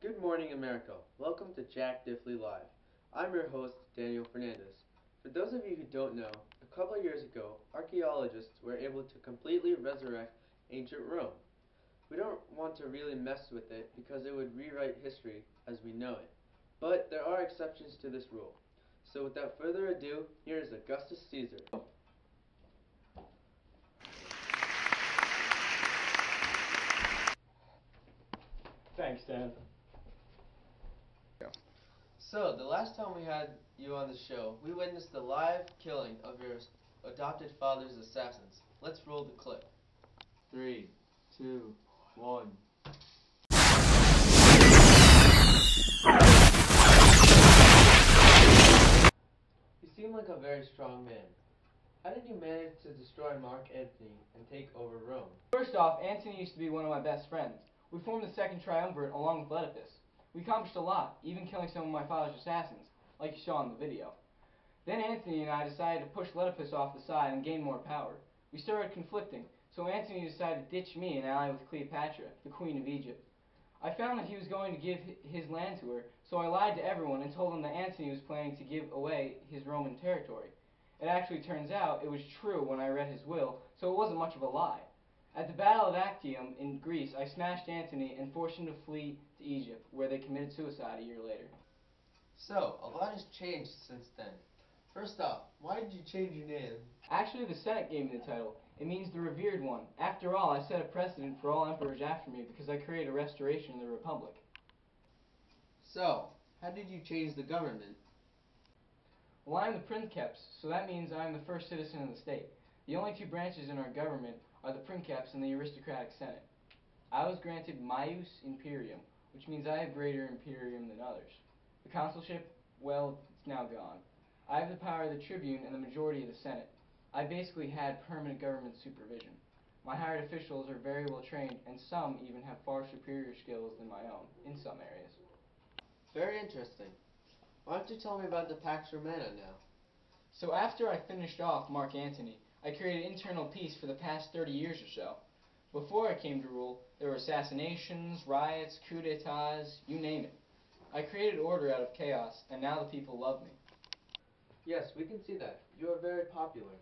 Good morning, America. Welcome to Jack Diffley Live. I'm your host, Daniel Fernandez. For those of you who don't know, a couple of years ago, archaeologists were able to completely resurrect ancient Rome. We don't want to really mess with it because it would rewrite history as we know it. But there are exceptions to this rule. So without further ado, here is Augustus Caesar. Thanks, Dan. So, the last time we had you on the show, we witnessed the live killing of your adopted father's assassins. Let's roll the clip. 3, 2, 1. You seem like a very strong man. How did you manage to destroy Mark Antony and take over Rome? First off, Antony used to be one of my best friends. We formed the Second Triumvirate along with Oedipus. We accomplished a lot, even killing some of my father's assassins, like you saw in the video. Then Antony and I decided to push Oedipus off the side and gain more power. We started conflicting, so Antony decided to ditch me and ally with Cleopatra, the Queen of Egypt. I found that he was going to give his land to her, so I lied to everyone and told them that Antony was planning to give away his Roman territory. It actually turns out it was true when I read his will, so it wasn't much of a lie. At the Battle of Actium in Greece, I smashed Antony and forced him to flee to Egypt, where they committed suicide a year later. So, a lot has changed since then. First off, why did you change your name? Actually, the Senate gave me the title. It means the revered one. After all, I set a precedent for all emperors after me because I created a restoration of the Republic. So, how did you change the government? Well, I am the princeps, so that means I am the first citizen of the state. The only two branches in our government are the princeps and the aristocratic Senate. I was granted maius imperium, which means I have greater imperium than others. The consulship, well, it's now gone. I have the power of the tribune and the majority of the Senate. I basically had permanent government supervision. My hired officials are very well trained, and some even have far superior skills than my own, in some areas. Very interesting. Why don't you tell me about the Pax Romana now? So after I finished off Mark Antony, I created internal peace for the past 30 years or so. Before I came to rule, there were assassinations, riots, coups d'etats, you name it. I created order out of chaos, and now the people love me. Yes, we can see that. You are very popular.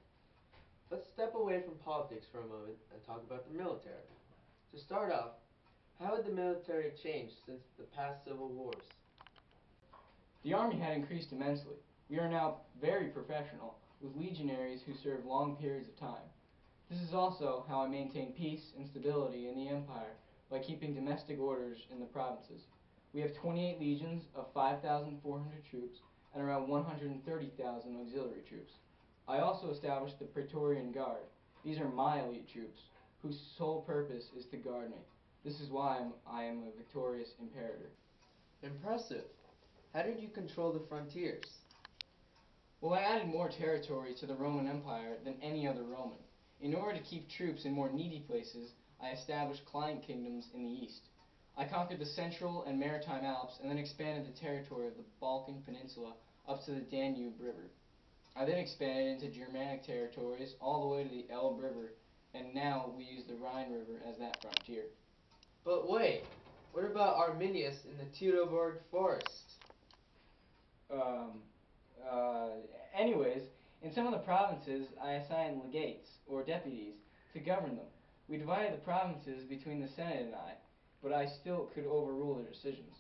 Let's step away from politics for a moment and talk about the military. To start off, how had the military changed since the past civil wars? The army had increased immensely. We are now very professional, with legionaries who serve long periods of time. This is also how I maintain peace and stability in the empire by keeping domestic orders in the provinces. We have 28 legions of 5,400 troops and around 130,000 auxiliary troops. I also established the Praetorian Guard. These are my elite troops, whose sole purpose is to guard me. This is why I am a victorious imperator. Impressive. How did you control the frontiers? Well, I added more territory to the Roman Empire than any other Roman. In order to keep troops in more needy places, I established client kingdoms in the east. I conquered the Central and Maritime Alps and then expanded the territory of the Balkan Peninsula up to the Danube River. I then expanded into Germanic territories all the way to the Elbe River, and now we use the Rhine River as that frontier. But wait, what about Arminius in the Teutoburg Forest? Anyways, in some of the provinces, I assigned legates, or deputies, to govern them. We divided the provinces between the Senate and I, but I still could overrule their decisions.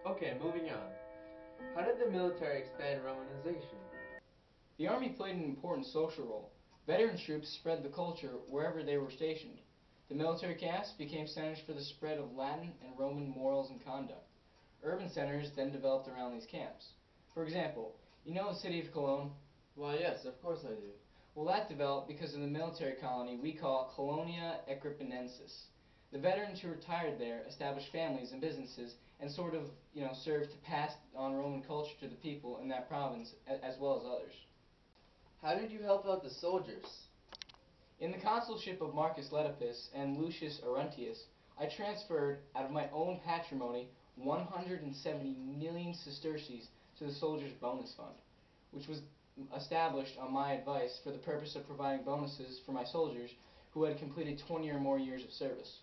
Okay, moving on. How did the military expand Romanization? The army played an important social role. Veteran troops spread the culture wherever they were stationed. The military camps became centers for the spread of Latin and Roman morals and conduct. Urban centers then developed around these camps. For example, you know the city of Cologne? Why, yes, of course I do. Well, that developed because of the military colony we call Colonia Equipenensis. The veterans who retired there established families and businesses and sort of, served to pass on Roman culture to the people in that province as well as others. How did you help out the soldiers? In the consulship of Marcus Oedipus and Lucius Arruntius, I transferred, out of my own patrimony, 170 million sesterces to the soldiers' bonus fund, which was established on my advice for the purpose of providing bonuses for my soldiers who had completed 20 or more years of service.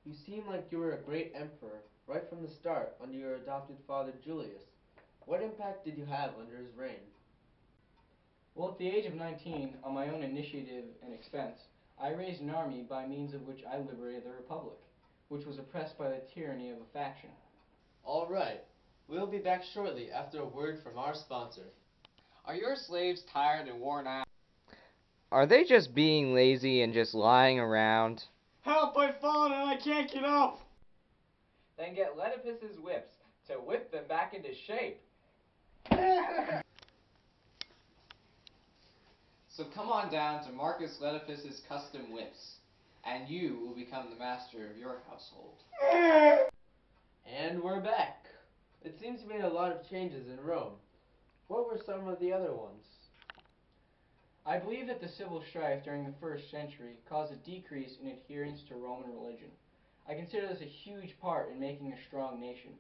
You seem like you were a great emperor right from the start under your adopted father Julius. What impact did you have under his reign? Well, at the age of 19, on my own initiative and expense, I raised an army by means of which I liberated the Republic, which was oppressed by the tyranny of a faction. All right. We'll be back shortly after a word from our sponsor. Are your slaves tired and worn out? Are they just being lazy and just lying around? Help, I've fallen and I can't get up! Then get Letipus's whips to whip them back into shape. So come on down to Marcus Letipus's custom whips, and you will become the master of your household. And we're back. It seems you made a lot of changes in Rome. What were some of the other ones? I believe that the civil strife during the 1st century caused a decrease in adherence to Roman religion. I consider this a huge part in making a strong nation,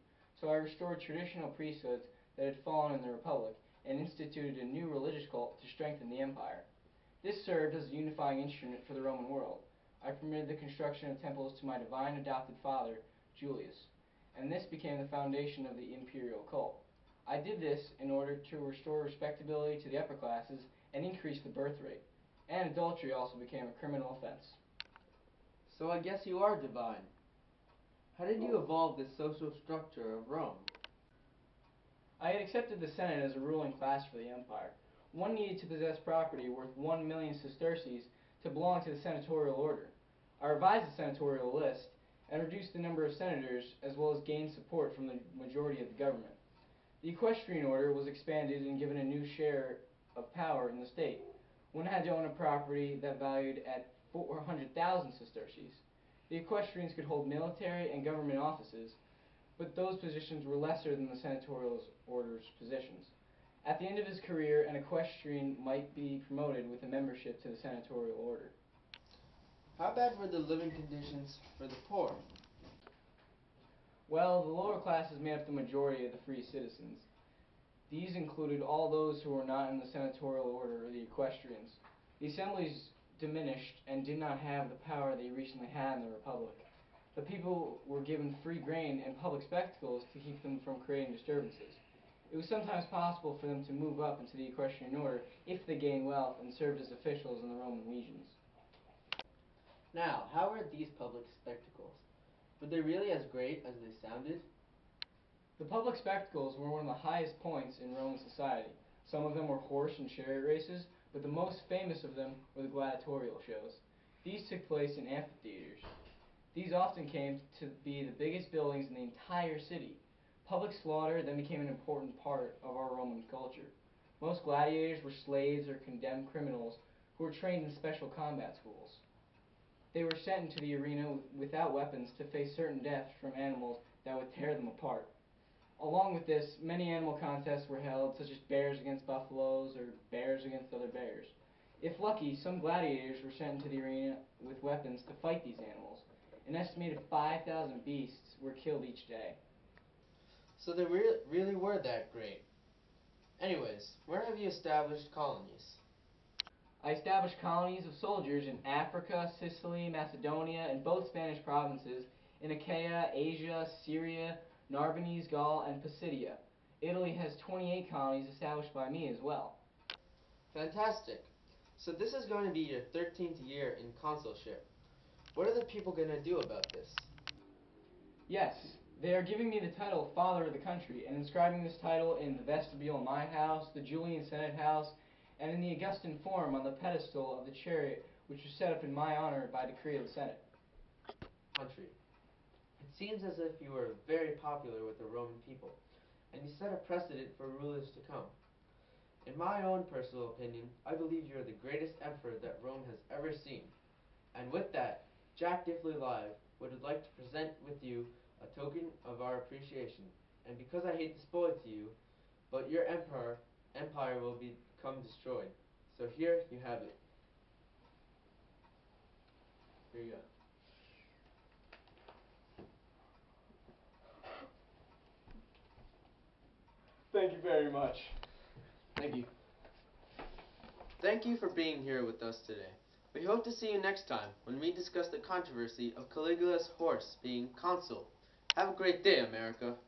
so I restored traditional priesthoods that had fallen in the Republic and instituted a new religious cult to strengthen the empire. This served as a unifying instrument for the Roman world. I permitted the construction of temples to my divine adopted father, Julius, and this became the foundation of the imperial cult. I did this in order to restore respectability to the upper classes and increase the birth rate, and adultery also became a criminal offense. So I guess you are divine. How did you evolve this social structure of Rome? I had accepted the Senate as a ruling class for the empire. One needed to possess property worth 1 million sesterces to belong to the senatorial order. I revised the senatorial list and reduced the number of senators as well as gained support from the majority of the government. The equestrian order was expanded and given a new share of power in the state. One had to own a property that valued at 400,000 sesterces. The equestrians could hold military and government offices, but those positions were lesser than the senatorial order's positions. At the end of his career, an equestrian might be promoted with a membership to the senatorial order. How bad were the living conditions for the poor? Well, the lower classes made up the majority of the free citizens. These included all those who were not in the senatorial order or the equestrians. The assemblies diminished and did not have the power they recently had in the Republic. The people were given free grain and public spectacles to keep them from creating disturbances. It was sometimes possible for them to move up into the equestrian order if they gained wealth and served as officials in the Roman legions. Now, how were these public spectacles? Were they really as great as they sounded? The public spectacles were one of the highest points in Roman society. Some of them were horse and chariot races, but the most famous of them were the gladiatorial shows. These took place in amphitheaters. These often came to be the biggest buildings in the entire city. Public slaughter then became an important part of our Roman culture. Most gladiators were slaves or condemned criminals who were trained in special combat schools. They were sent into the arena without weapons to face certain deaths from animals that would tear them apart. Along with this, many animal contests were held, such as bears against buffaloes or bears against other bears. If lucky, some gladiators were sent into the arena with weapons to fight these animals. An estimated 5,000 beasts were killed each day. So they really were that great. Anyways, where have you established colonies? I established colonies of soldiers in Africa, Sicily, Macedonia, and both Spanish provinces, in Achaia, Asia, Syria, Narbonese, Gaul, and Pisidia. Italy has 28 colonies established by me as well. Fantastic. So this is going to be your 13th year in consulship. What are the people going to do about this? Yes, they are giving me the title Father of the Country and inscribing this title in the vestibule of my house, the Julian Senate House, and in the Augustan Forum on the pedestal of the chariot, which was set up in my honor by decree of the Senate. Country. It seems as if you were very popular with the Roman people, and you set a precedent for rulers to come. In my own personal opinion, I believe you are the greatest emperor that Rome has ever seen. And with that, Jack Diffley Live would like to present with you a token of our appreciation. And because I hate to spoil it to you, but your empire will become destroyed. So here you have it. Here you go. Thank you very much. Thank you. Thank you for being here with us today. We hope to see you next time when we discuss the controversy of Caligula's horse being consul. Have a great day, America.